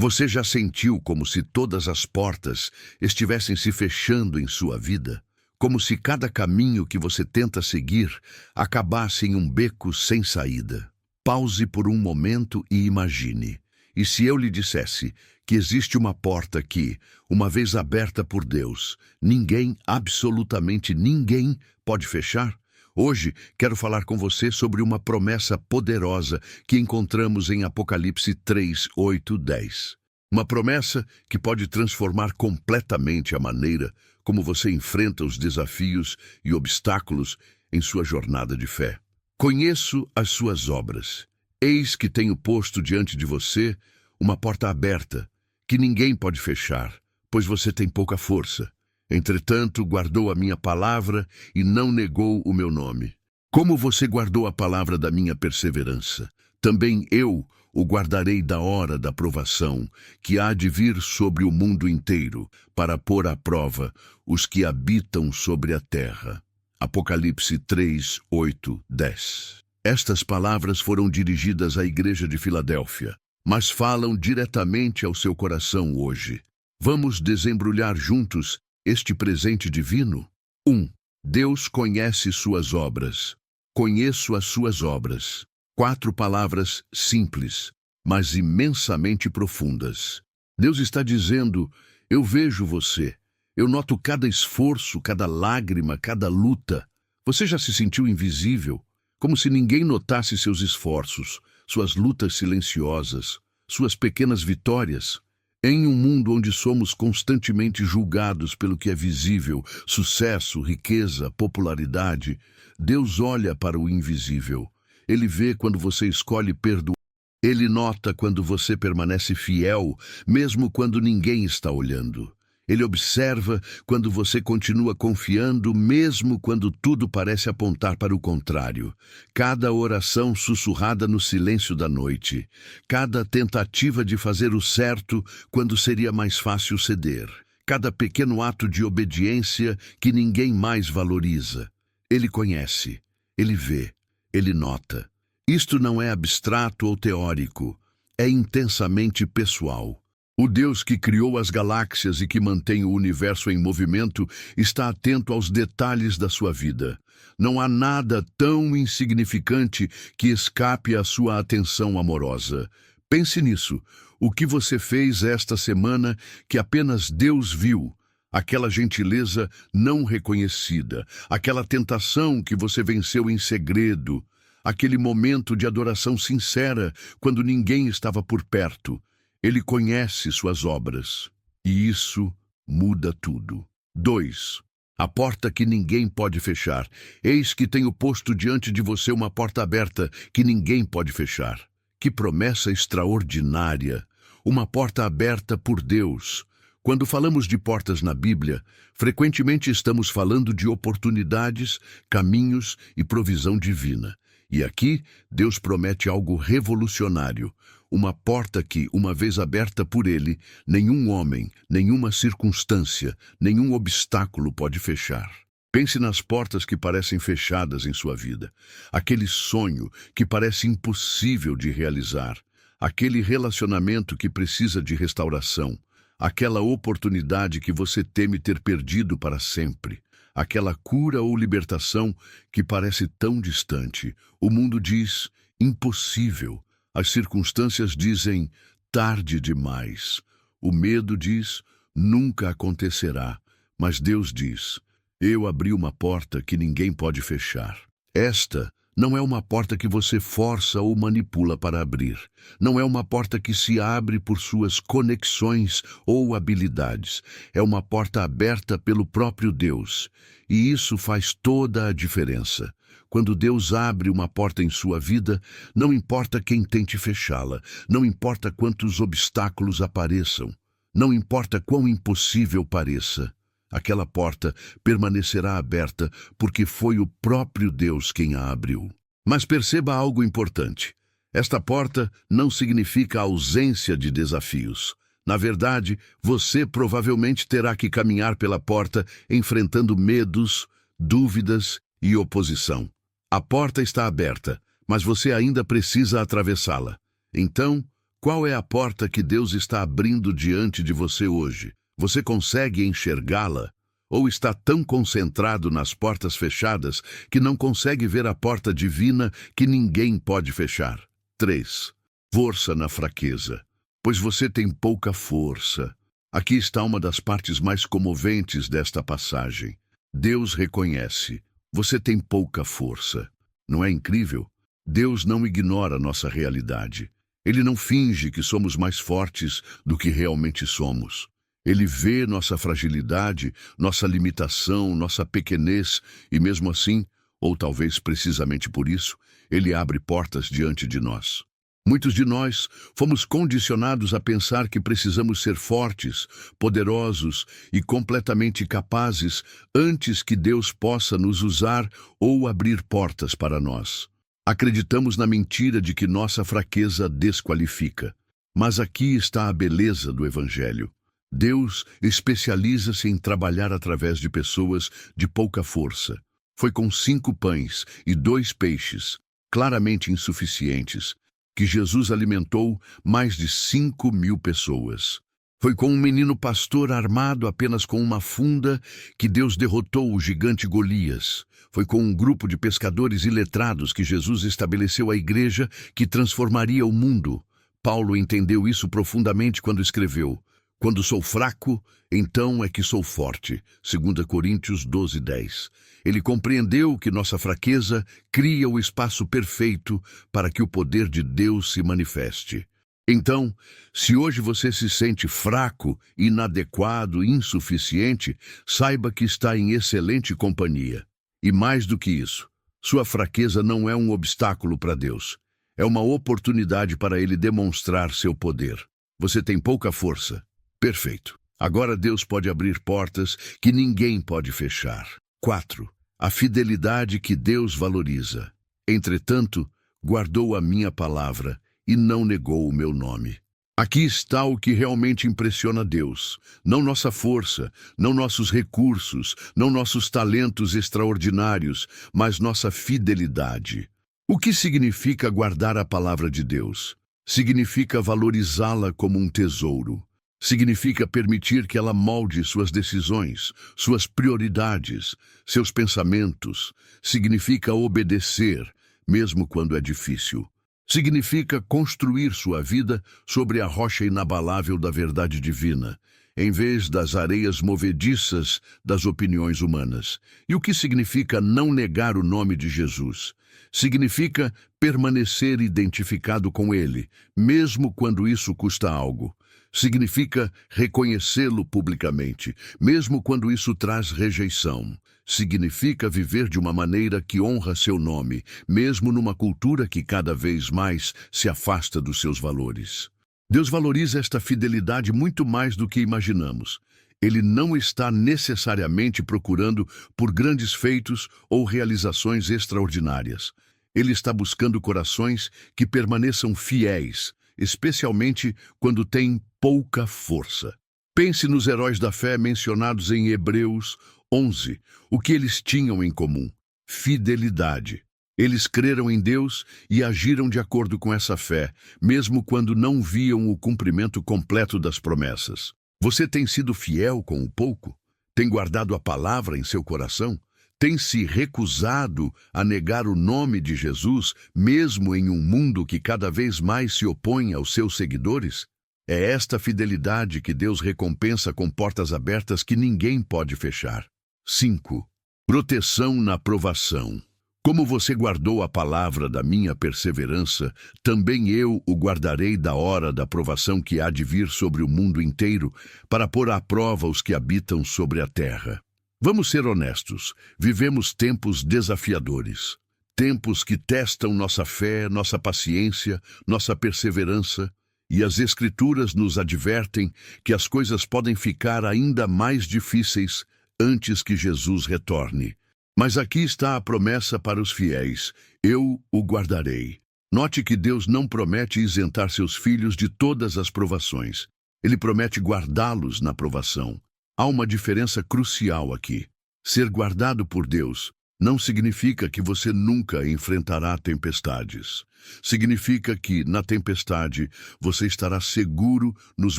Você já sentiu como se todas as portas estivessem se fechando em sua vida? Como se cada caminho que você tenta seguir acabasse em um beco sem saída? Pause por um momento e imagine. E se eu lhe dissesse que existe uma porta que, uma vez aberta por Deus, ninguém, absolutamente ninguém, pode fechar? Hoje quero falar com você sobre uma promessa poderosa que encontramos em Apocalipse 3, 8, 10. Uma promessa que pode transformar completamente a maneira como você enfrenta os desafios e obstáculos em sua jornada de fé. Conheço as suas obras. Eis que tenho posto diante de você uma porta aberta, que ninguém pode fechar, pois você tem pouca força. Entretanto, guardou a minha palavra e não negou o meu nome. Como você guardou a palavra da minha perseverança, também eu o guardarei da hora da provação, que há de vir sobre o mundo inteiro, para pôr à prova os que habitam sobre a terra. Apocalipse 3, 8, 10. Estas palavras foram dirigidas à igreja de Filadélfia, mas falam diretamente ao seu coração hoje. Vamos desembrulhar juntos este presente divino? 1. Deus conhece suas obras. Conheço as suas obras. 4 palavras simples, mas imensamente profundas. Deus está dizendo: eu vejo você. Eu noto cada esforço, cada lágrima, cada luta. Você já se sentiu invisível? Como se ninguém notasse seus esforços, suas lutas silenciosas, suas pequenas vitórias? Em um mundo onde somos constantemente julgados pelo que é visível, sucesso, riqueza, popularidade, Deus olha para o invisível. Ele vê quando você escolhe perdoar. Ele nota quando você permanece fiel, mesmo quando ninguém está olhando. Ele observa quando você continua confiando, mesmo quando tudo parece apontar para o contrário. Cada oração sussurrada no silêncio da noite. Cada tentativa de fazer o certo quando seria mais fácil ceder. Cada pequeno ato de obediência que ninguém mais valoriza. Ele conhece, ele vê, ele nota. Isto não é abstrato ou teórico, é intensamente pessoal. O Deus que criou as galáxias e que mantém o universo em movimento está atento aos detalhes da sua vida. Não há nada tão insignificante que escape à sua atenção amorosa. Pense nisso. O que você fez esta semana que apenas Deus viu? Aquela gentileza não reconhecida, aquela tentação que você venceu em segredo, aquele momento de adoração sincera quando ninguém estava por perto. Ele conhece suas obras, e isso muda tudo. 2. A porta que ninguém pode fechar. Eis que tenho posto diante de você uma porta aberta que ninguém pode fechar. Que promessa extraordinária! Uma porta aberta por Deus. Quando falamos de portas na Bíblia, frequentemente estamos falando de oportunidades, caminhos e provisão divina. E aqui, Deus promete algo revolucionário. Uma porta que, uma vez aberta por Ele, nenhum homem, nenhuma circunstância, nenhum obstáculo pode fechar. Pense nas portas que parecem fechadas em sua vida. Aquele sonho que parece impossível de realizar. Aquele relacionamento que precisa de restauração. Aquela oportunidade que você teme ter perdido para sempre. Aquela cura ou libertação que parece tão distante. O mundo diz, impossível. As circunstâncias dizem, tarde demais. O medo diz, nunca acontecerá. Mas Deus diz, eu abri uma porta que ninguém pode fechar. Esta não é uma porta que você força ou manipula para abrir. Não é uma porta que se abre por suas conexões ou habilidades. É uma porta aberta pelo próprio Deus. E isso faz toda a diferença. Quando Deus abre uma porta em sua vida, não importa quem tente fechá-la, não importa quantos obstáculos apareçam, não importa quão impossível pareça, aquela porta permanecerá aberta porque foi o próprio Deus quem a abriu. Mas perceba algo importante. Esta porta não significa a ausência de desafios. Na verdade, você provavelmente terá que caminhar pela porta enfrentando medos, dúvidas e oposição. A porta está aberta, mas você ainda precisa atravessá-la. Então, Qual é a porta que Deus está abrindo diante de você hoje? Você consegue enxergá-la? Ou está tão concentrado nas portas fechadas que não consegue ver a porta divina que ninguém pode fechar? 3. Força na fraqueza. Pois você tem pouca força. Aqui está uma das partes mais comoventes desta passagem. Deus reconhece: você tem pouca força. Não é incrível? Deus não ignora nossa realidade. Ele não finge que somos mais fortes do que realmente somos. Ele vê nossa fragilidade, nossa limitação, nossa pequenez e mesmo assim, ou talvez precisamente por isso, Ele abre portas diante de nós. Muitos de nós fomos condicionados a pensar que precisamos ser fortes, poderosos e completamente capazes antes que Deus possa nos usar ou abrir portas para nós. Acreditamos na mentira de que nossa fraqueza desqualifica. Mas aqui está a beleza do Evangelho. Deus especializa-se em trabalhar através de pessoas de pouca força. Foi com 5 pães e 2 peixes, claramente insuficientes, que Jesus alimentou mais de 5.000 pessoas. Foi com um menino pastor armado apenas com uma funda que Deus derrotou o gigante Golias. Foi com um grupo de pescadores iletrados que Jesus estabeleceu a igreja que transformaria o mundo. Paulo entendeu isso profundamente quando escreveu: quando sou fraco, então é que sou forte. 2 Coríntios 12:10. Ele compreendeu que nossa fraqueza cria o espaço perfeito para que o poder de Deus se manifeste. Então, se hoje você se sente fraco, inadequado, insuficiente, saiba que está em excelente companhia. E mais do que isso, sua fraqueza não é um obstáculo para Deus. É uma oportunidade para Ele demonstrar seu poder. Você tem pouca força. Perfeito. Agora Deus pode abrir portas que ninguém pode fechar. 4. A fidelidade que Deus valoriza. Entretanto, guardou a minha palavra e não negou o meu nome. Aqui está o que realmente impressiona Deus. Não nossa força, não nossos recursos, não nossos talentos extraordinários, mas nossa fidelidade. O que significa guardar a palavra de Deus? Significa valorizá-la como um tesouro. Significa permitir que ela molde suas decisões, suas prioridades, seus pensamentos. Significa obedecer, mesmo quando é difícil. Significa construir sua vida sobre a rocha inabalável da verdade divina, em vez das areias movediças das opiniões humanas. E o que significa não negar o nome de Jesus? Significa permanecer identificado com Ele, mesmo quando isso custa algo. Significa reconhecê-lo publicamente, mesmo quando isso traz rejeição. Significa viver de uma maneira que honra seu nome, mesmo numa cultura que cada vez mais se afasta dos seus valores. Deus valoriza esta fidelidade muito mais do que imaginamos. Ele não está necessariamente procurando por grandes feitos ou realizações extraordinárias. Ele está buscando corações que permaneçam fiéis, especialmente quando têm pouca força. Pense nos heróis da fé mencionados em Hebreus 11. O que eles tinham em comum? Fidelidade. Eles creram em Deus e agiram de acordo com essa fé, mesmo quando não viam o cumprimento completo das promessas. Você tem sido fiel com o pouco? Tem guardado a palavra em seu coração? Tem se recusado a negar o nome de Jesus, mesmo em um mundo que cada vez mais se opõe aos seus seguidores? É esta fidelidade que Deus recompensa com portas abertas que ninguém pode fechar. 5. Proteção na provação. Como você guardou a palavra da minha perseverança, também eu o guardarei da hora da provação que há de vir sobre o mundo inteiro, para pôr à prova os que habitam sobre a terra. Vamos ser honestos, vivemos tempos desafiadores. Tempos que testam nossa fé, nossa paciência, nossa perseverança, e as Escrituras nos advertem que as coisas podem ficar ainda mais difíceis antes que Jesus retorne. Mas aqui está a promessa para os fiéis: eu o guardarei. Note que Deus não promete isentar seus filhos de todas as provações. Ele promete guardá-los na provação. Há uma diferença crucial aqui. Ser guardado por Deus não significa que você nunca enfrentará tempestades. Significa que, na tempestade, você estará seguro nos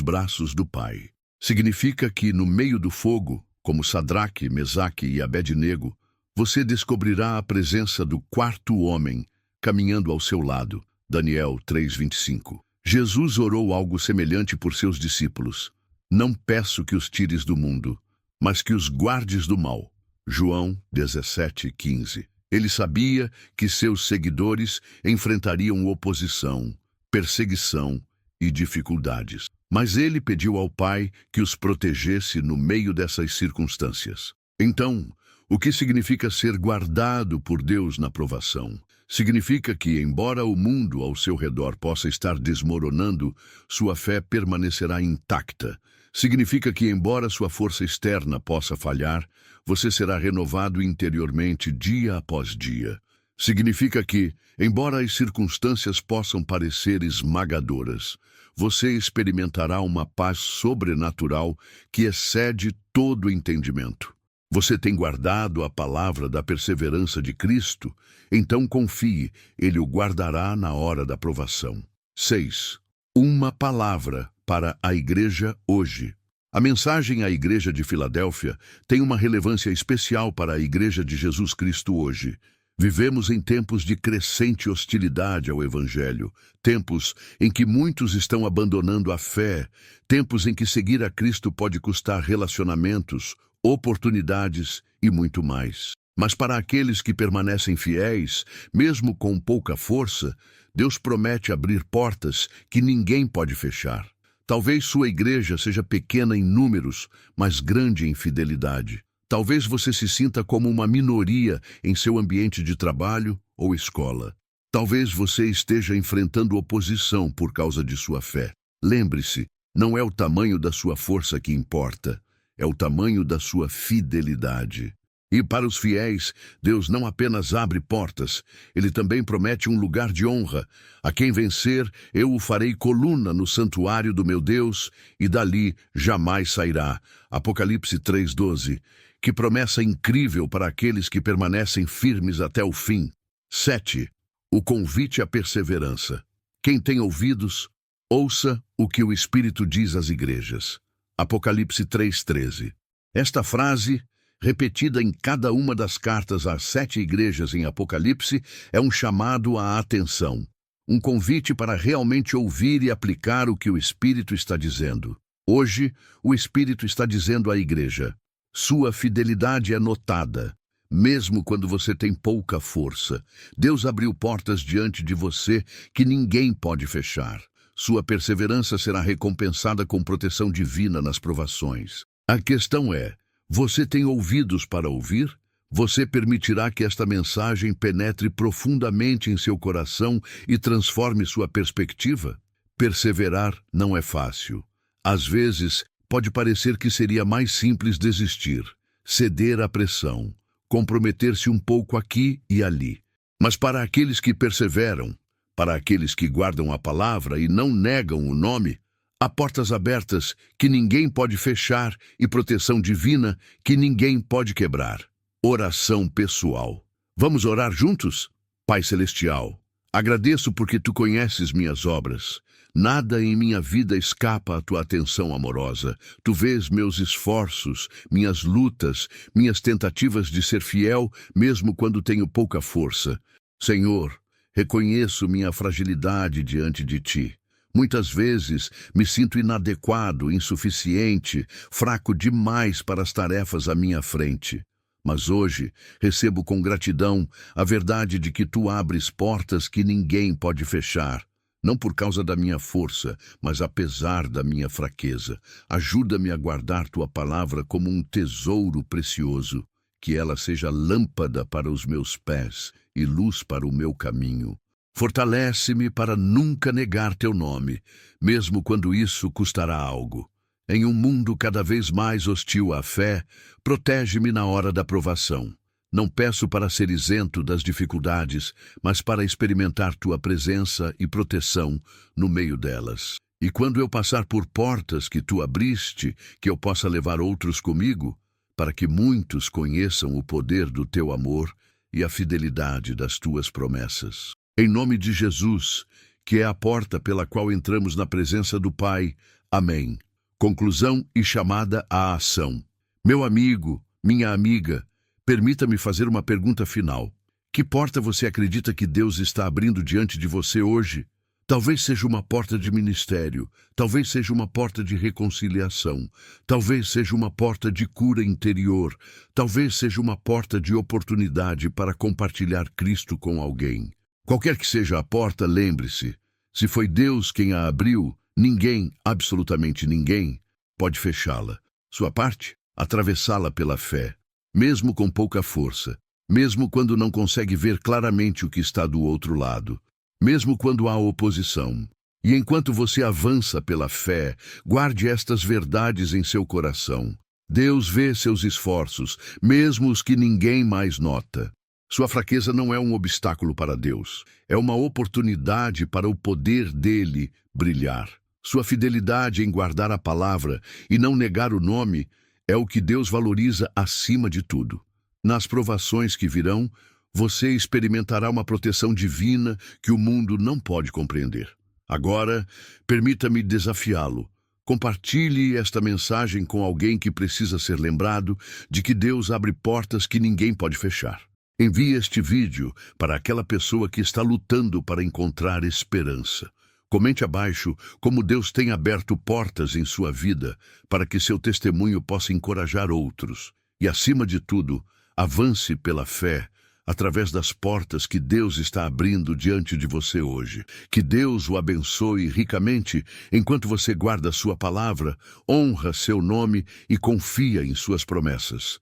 braços do Pai. Significa que, no meio do fogo, como Sadraque, Mesaque e Abednego, você descobrirá a presença do quarto homem caminhando ao seu lado. Daniel 3:25. Jesus orou algo semelhante por seus discípulos. Não peço que os tires do mundo, mas que os guardes do mal. João 17:15. Ele sabia que seus seguidores enfrentariam oposição, perseguição e dificuldades. Mas ele pediu ao Pai que os protegesse no meio dessas circunstâncias. Então, o que significa ser guardado por Deus na provação? Significa que, embora o mundo ao seu redor possa estar desmoronando, sua fé permanecerá intacta. Significa que, embora sua força externa possa falhar, você será renovado interiormente dia após dia. Significa que, embora as circunstâncias possam parecer esmagadoras, você experimentará uma paz sobrenatural que excede todo entendimento. Você tem guardado a palavra da perseverança de Cristo? Então confie, Ele o guardará na hora da provação. 6. Uma palavra para a igreja hoje. A mensagem à igreja de Filadélfia tem uma relevância especial para a igreja de Jesus Cristo hoje. Vivemos em tempos de crescente hostilidade ao Evangelho, tempos em que muitos estão abandonando a fé, tempos em que seguir a Cristo pode custar relacionamentos, oportunidades e muito mais. Mas para aqueles que permanecem fiéis, mesmo com pouca força, Deus promete abrir portas que ninguém pode fechar. Talvez sua igreja seja pequena em números, mas grande em fidelidade. Talvez você se sinta como uma minoria em seu ambiente de trabalho ou escola. Talvez você esteja enfrentando oposição por causa de sua fé. Lembre-se, não é o tamanho da sua força que importa, é o tamanho da sua fidelidade. E para os fiéis, Deus não apenas abre portas, Ele também promete um lugar de honra. A quem vencer, eu o farei coluna no santuário do meu Deus, e dali jamais sairá. Apocalipse 3:12. Que promessa incrível para aqueles que permanecem firmes até o fim. 7. O convite à perseverança. Quem tem ouvidos, ouça o que o Espírito diz às igrejas. Apocalipse 3:13. Esta frase, repetida em cada uma das cartas às 7 igrejas em Apocalipse, é um chamado à atenção, um convite para realmente ouvir e aplicar o que o Espírito está dizendo. Hoje, o Espírito está dizendo à igreja: sua fidelidade é notada, mesmo quando você tem pouca força. Deus abriu portas diante de você que ninguém pode fechar. Sua perseverança será recompensada com proteção divina nas provações. A questão é: você tem ouvidos para ouvir? Você permitirá que esta mensagem penetre profundamente em seu coração e transforme sua perspectiva? Perseverar não é fácil. Às vezes, pode parecer que seria mais simples desistir, ceder à pressão, comprometer-se um pouco aqui e ali. Mas para aqueles que perseveram, para aqueles que guardam a palavra e não negam o nome, há portas abertas que ninguém pode fechar e proteção divina que ninguém pode quebrar. Oração pessoal. Vamos orar juntos? Pai Celestial, agradeço porque Tu conheces minhas obras. Nada em minha vida escapa à Tua atenção amorosa. Tu vês meus esforços, minhas lutas, minhas tentativas de ser fiel, mesmo quando tenho pouca força. Senhor, reconheço minha fragilidade diante de Ti. Muitas vezes me sinto inadequado, insuficiente, fraco demais para as tarefas à minha frente. Mas hoje recebo com gratidão a verdade de que Tu abres portas que ninguém pode fechar. Não por causa da minha força, mas apesar da minha fraqueza. Ajuda-me a guardar Tua palavra como um tesouro precioso, que ela seja lâmpada para os meus pés e luz para o meu caminho. Fortalece-me para nunca negar Teu nome, mesmo quando isso custará algo. Em um mundo cada vez mais hostil à fé, protege-me na hora da provação. Não peço para ser isento das dificuldades, mas para experimentar Tua presença e proteção no meio delas. E quando eu passar por portas que Tu abriste, que eu possa levar outros comigo, para que muitos conheçam o poder do Teu amor, e a fidelidade das tuas promessas. Em nome de Jesus, que é a porta pela qual entramos na presença do Pai. Amém. Conclusão e chamada à ação. Meu amigo, minha amiga, permita-me fazer uma pergunta final. Que porta você acredita que Deus está abrindo diante de você hoje? Talvez seja uma porta de ministério, talvez seja uma porta de reconciliação, talvez seja uma porta de cura interior, talvez seja uma porta de oportunidade para compartilhar Cristo com alguém. Qualquer que seja a porta, lembre-se, se foi Deus quem a abriu, ninguém, absolutamente ninguém, pode fechá-la. Sua parte? Atravessá-la pela fé, mesmo com pouca força, mesmo quando não consegue ver claramente o que está do outro lado, mesmo quando há oposição. E enquanto você avança pela fé, guarde estas verdades em seu coração. Deus vê seus esforços, mesmo os que ninguém mais nota. Sua fraqueza não é um obstáculo para Deus, é uma oportunidade para o poder dele brilhar. Sua fidelidade em guardar a palavra e não negar o nome é o que Deus valoriza acima de tudo. Nas provações que virão, você experimentará uma proteção divina que o mundo não pode compreender. Agora, permita-me desafiá-lo. Compartilhe esta mensagem com alguém que precisa ser lembrado de que Deus abre portas que ninguém pode fechar. Envie este vídeo para aquela pessoa que está lutando para encontrar esperança. Comente abaixo como Deus tem aberto portas em sua vida para que seu testemunho possa encorajar outros. E, acima de tudo, avance pela fé através das portas que Deus está abrindo diante de você hoje. Que Deus o abençoe ricamente enquanto você guarda sua palavra, honra seu nome e confia em suas promessas.